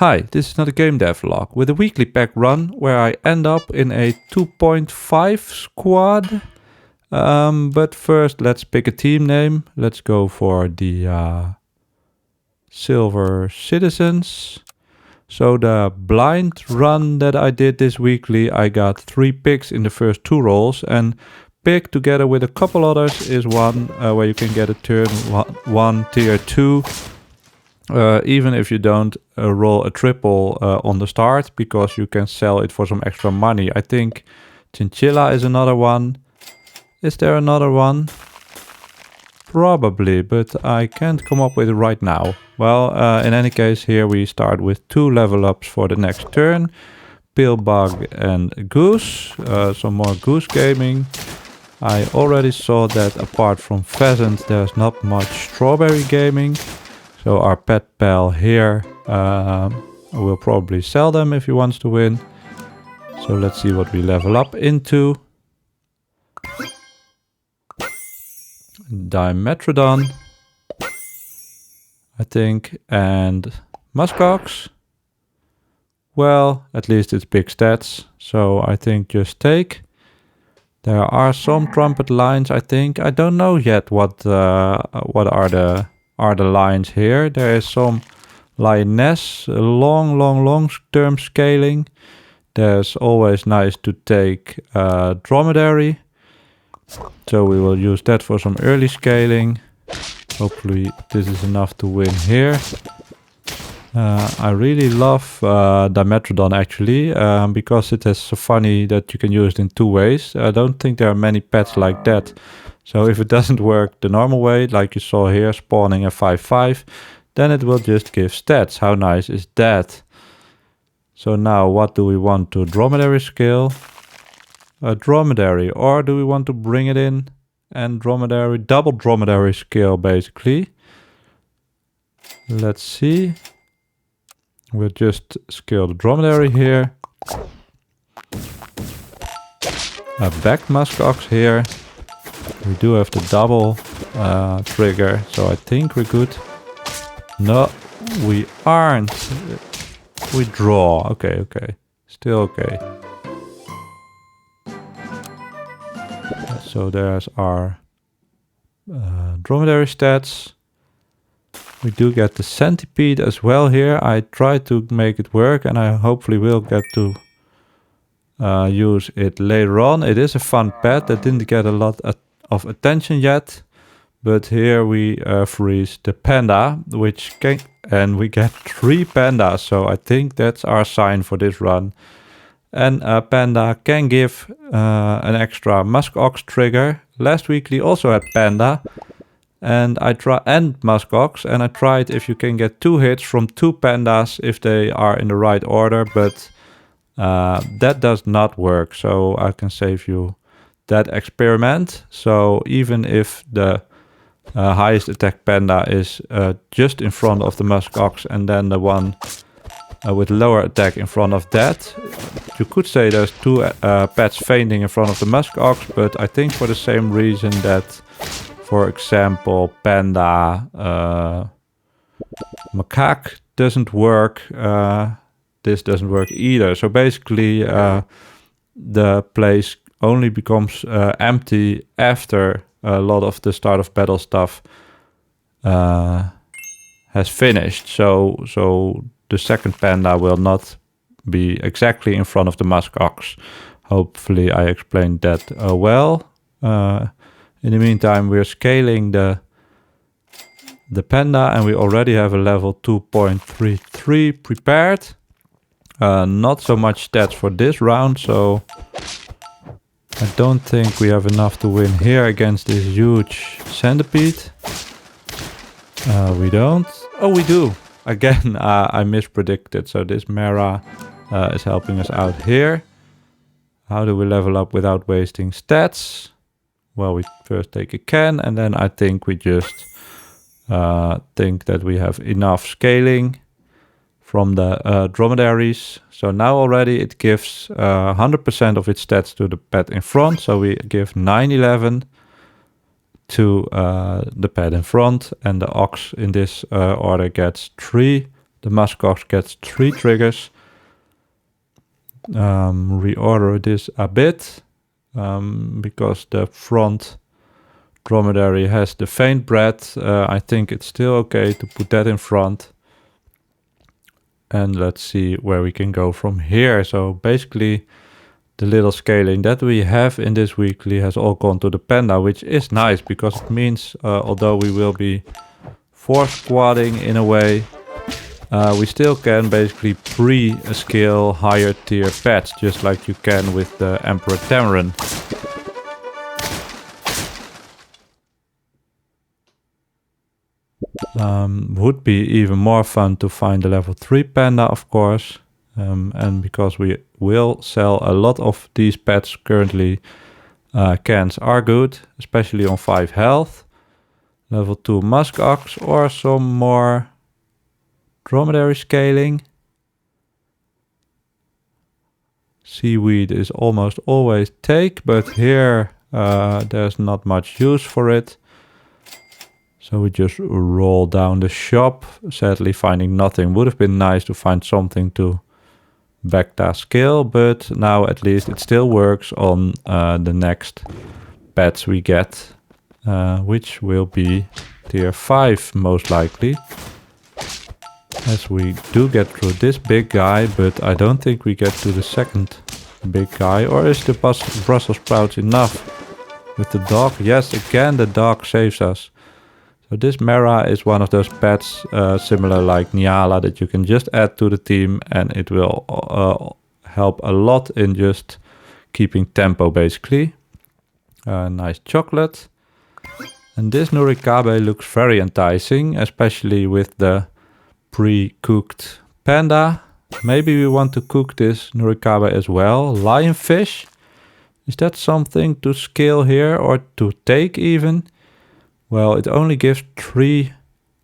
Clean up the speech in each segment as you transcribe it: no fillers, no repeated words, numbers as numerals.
Hi, this is not a game dev vlog with a weekly pack run where I end up in a 2.5 squad. But first let's pick a team name. Let's go for the Silver Citizens. So the blind run that I did this weekly, I got 3 picks in the first 2 rolls, and pick together with a couple others is one where you can get a turn 1 tier 2. Even if you don't roll a triple on the start, because you can sell it for some extra money. I think Chinchilla is another one. Is there another one? Probably, but I can't come up with it right now. Well, in any case, here we start with 2 level ups for the next turn. Pillbug and Goose. Some more Goose gaming. I already saw that apart from Pheasant, there's not much Strawberry gaming. So our pet pal here will probably sell them if he wants to win. So let's see what we level up into. Dimetrodon, I think, and Muskox. Well, at least it's big stats, so I think just take. There are some trumpet lines, I think. I don't know yet what are the lines here. There is some lioness, long term scaling. There's always nice to take dromedary. So we will use that for some early scaling. Hopefully this is enough to win here. I really love Dimetrodon actually, because it is so funny that you can use it in 2 ways. I don't think there are many pets like that. So if it doesn't work the normal way, like you saw here, spawning a 5/5, then it will just give stats. How nice is that? So now what do we want to dromedary scale? A dromedary, or do we want to bring it in and double dromedary scale basically? Let's see. We'll just scale the dromedary here. A back muskox here. We do have the double trigger, so I think we're good. No, we aren't. We draw. Okay. Still okay. So there's our dromedary stats. We do get the centipede as well here. I tried to make it work, and I hopefully will get to use it later on. It is a fun pet that didn't get a lot of attention yet, but here we freeze the panda, and we get 3 pandas, so I think that's our sign for this run. And a panda can give an extra muskox trigger. Last weekly also had panda, and muskox, and I tried if you can get 2 hits from 2 pandas if they are in the right order, but that does not work, so I can save you that experiment. So even if the highest attack panda is just in front of the muskox, and then the one with lower attack in front of that, you could say there's 2 pets fainting in front of the muskox, but I think for the same reason that, for example, panda macaque doesn't work, this doesn't work either. So basically the place only becomes empty after a lot of the start of battle stuff has finished. So the second panda will not be exactly in front of the muskox. Hopefully I explained that well. In the meantime, we're scaling the panda, and we already have a level 2.33 prepared. Not so much stats for this round, so I don't think we have enough to win here against this huge centipede. We don't. Oh, we do. Again, I mispredicted, so this Mara is helping us out here. How do we level up without wasting stats? Well, we first take a can, and then I think we just think that we have enough scaling from the dromedaries. So now already it gives 100% of its stats to the pet in front. So we give 911 to the pet in front, and the ox in this order gets 3 The muskox gets 3 triggers. Reorder this a bit because the front dromedary has the faint bred. I think it's still okay to put that in front. And let's see where we can go from here. So basically the little scaling that we have in this weekly has all gone to the panda, which is nice because it means although we will be 4-squadding in a way, we still can basically pre-scale higher tier pets, just like you can with the Emperor Tamarin. Would be even more fun to find a level 3 panda, of course. And because we will sell a lot of these pets currently, cans are good, especially on 5 health. Level 2 muskox or some more dromedary scaling. Seaweed is almost always take, but here there's not much use for it. So we just roll down the shop, sadly finding nothing. Would have been nice to find something to back that scale, but now at least it still works on the next pets we get, which will be tier 5 most likely. As we do get through this big guy, but I don't think we get to the second big guy. Or is the Brussels sprouts enough? With the dog? Yes, again the dog saves us. So this Mera is one of those pets similar like Nyala that you can just add to the team and it will help a lot in just keeping tempo basically. Nice chocolate. And this Nurikabe looks very enticing, especially with the pre-cooked panda. Maybe we want to cook this Nurikabe as well. Lionfish. Is that something to scale here or to take even? Well, it only gives 3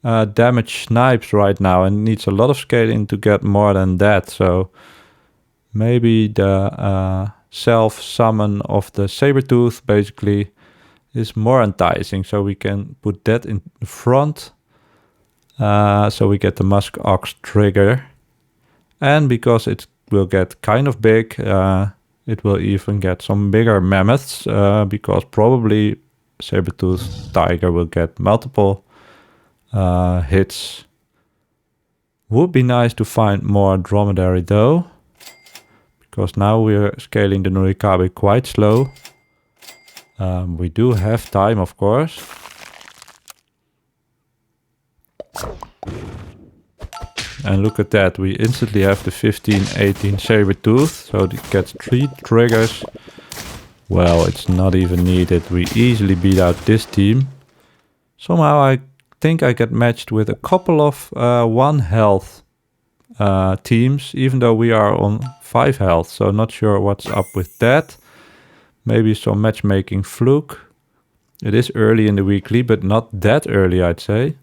damage snipes right now and needs a lot of scaling to get more than that. So maybe the self-summon of the Sabertooth basically is more enticing. So we can put that in the front. So we get the muskox trigger. And because it will get kind of big, it will even get some bigger mammoths. Because probably Sabertooth Tiger will get multiple hits. Would be nice to find more dromedary though, because now we're scaling the Nurikabe quite slow. We do have time, of course. And look at that, we instantly have the 15-18 Sabertooth, so it gets 3 triggers. Well, it's not even needed. We easily beat out this team. Somehow I think I get matched with a couple of 1 health teams, even though we are on 5 health. So not sure what's up with that. Maybe some matchmaking fluke. It is early in the weekly, but not that early, I'd say.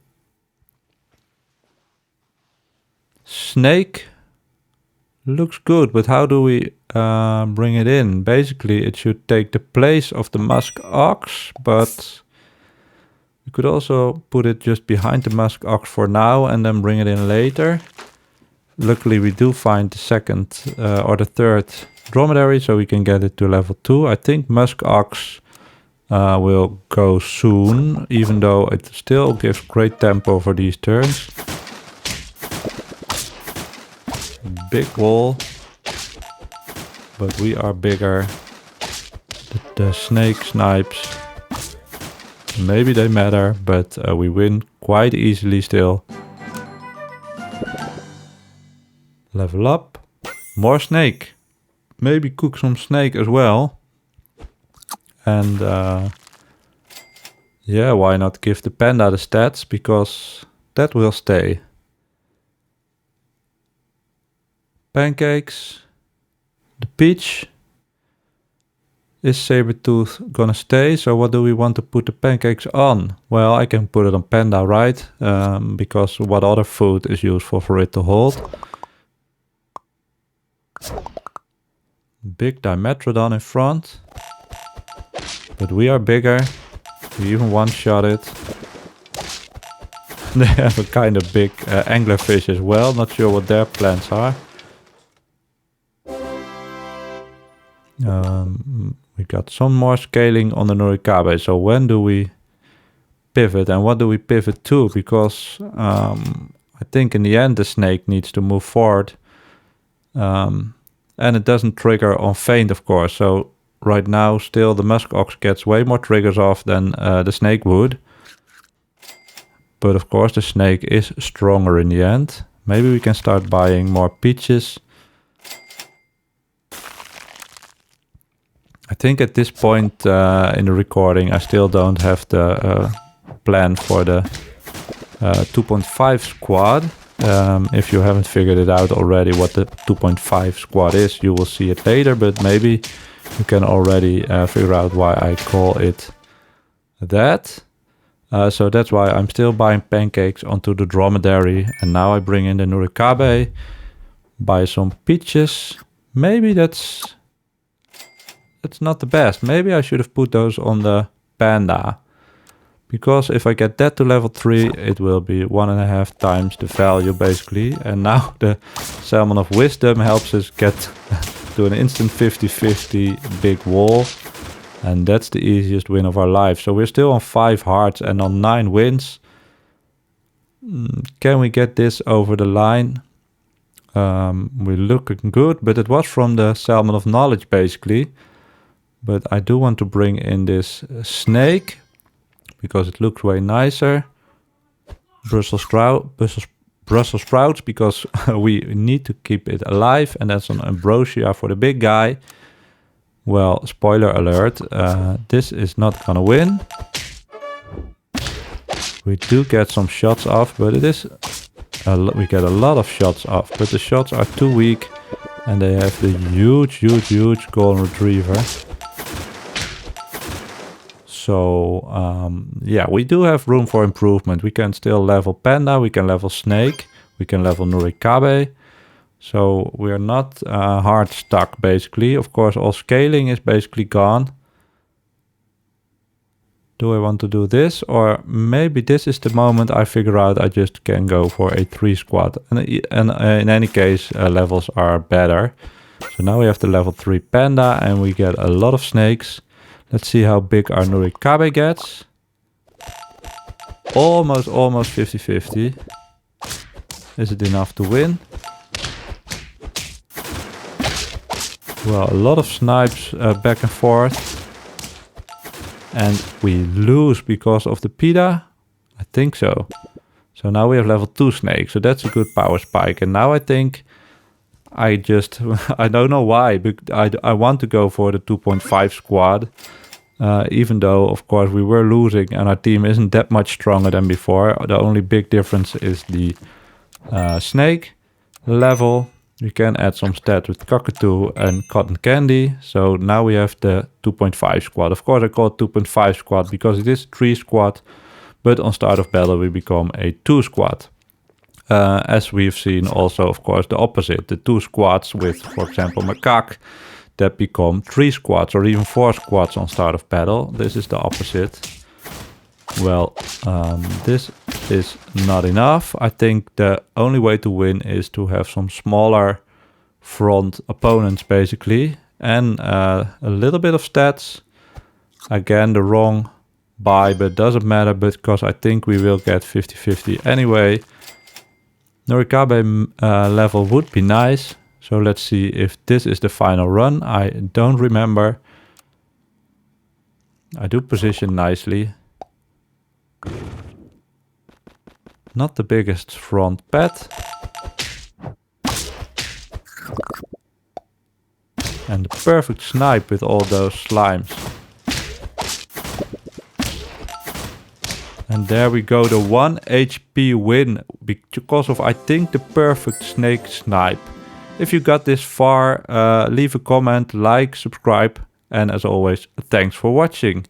Snake looks good, but how do we bring it in? Basically, it should take the place of the muskox, but we could also put it just behind the muskox for now and then bring it in later. Luckily, we do find the second or the third dromedary, so we can get it to level 2. I think muskox will go soon, even though it still gives great tempo for these turns. Big wall, but we are bigger. The snake snipes, maybe they matter, but we win quite easily still. Level up, more snake. Maybe cook some snake as well. And yeah, why not give the panda the stats, because that will stay. Pancakes. The peach. Is Sabertooth gonna stay? So what do we want to put the pancakes on? Well, I can put it on panda, right? Because what other food is useful for it to hold? Big Dimetrodon in front. But we are bigger. We even one-shot it. They have a kind of big anglerfish as well. Not sure what their plans are. We got some more scaling on the Norikabe. So when do we pivot and what do we pivot to? Because I think in the end the snake needs to move forward. And it doesn't trigger on feint, of course. So right now still the musk ox gets way more triggers off than the snake would. But of course the snake is stronger in the end. Maybe we can start buying more peaches. I think at this point in the recording I still don't have the plan for the 2.5-Squad. If you haven't figured it out already what the 2.5-Squad is, you will see it later, but maybe you can already figure out why I call it that. So that's why I'm still buying pancakes onto the dromedary, and now I bring in the Norikabe, buy some peaches. Maybe that's not the best. Maybe I should have put those on the panda, because if I get that to level 3, it will be 1.5 times the value basically. And now the Salmon of Wisdom helps us get to an instant 50-50 big wall. And that's the easiest win of our life. So we're still on 5 hearts and on 9 wins. Can we get this over the line? We're looking good, but it was from the Salmon of Knowledge basically. But I do want to bring in this snake because it looks way nicer. Brussels sprouts because we need to keep it alive, and that's an ambrosia for the big guy. Well, spoiler alert, this is not gonna win. We do get some shots off, but it is we get a lot of shots off, but the shots are too weak, and they have the huge golden retriever. So yeah, we do have room for improvement. We can still level panda, we can level snake, we can level Norikabe. So we are not hard stuck basically. Of course, all scaling is basically gone. Do I want to do this? Or maybe this is the moment I figure out I just can go for a 3-squad. And in any case, levels are better. So now we have the level 3 panda and we get a lot of snakes. Let's see how big our Norikabe gets. Almost 50-50. Is it enough to win? Well, a lot of snipes back and forth. And we lose because of the PETA? I think so. So now we have level 2 snake. So that's a good power spike. And now I think I don't know why, but I want to go for the 2.5-Squad. Even though, of course, we were losing and our team isn't that much stronger than before. The only big difference is the snake level. You can add some stats with cockatoo and cotton candy. So now we have the 2.5-Squad. Of course, I call it 2.5-Squad because it is 3-squad. But on start of battle, we become a 2-squad. As we've seen also, of course, the opposite. The 2 squads with, for example, macaque, that become 3 squads or even 4 squads on start of battle. This is the opposite. Well, this is not enough. I think the only way to win is to have some smaller front opponents, basically. And a little bit of stats. Again, the wrong buy, but doesn't matter because I think we will get 50-50 anyway. Norikabe level would be nice. So let's see if this is the final run. I don't remember. I do position nicely. Not the biggest front pet. And the perfect snipe with all those slimes. And there we go, the 1 HP win because of, I think, the perfect snake snipe. If you got this far, leave a comment, like, subscribe, and as always, thanks for watching.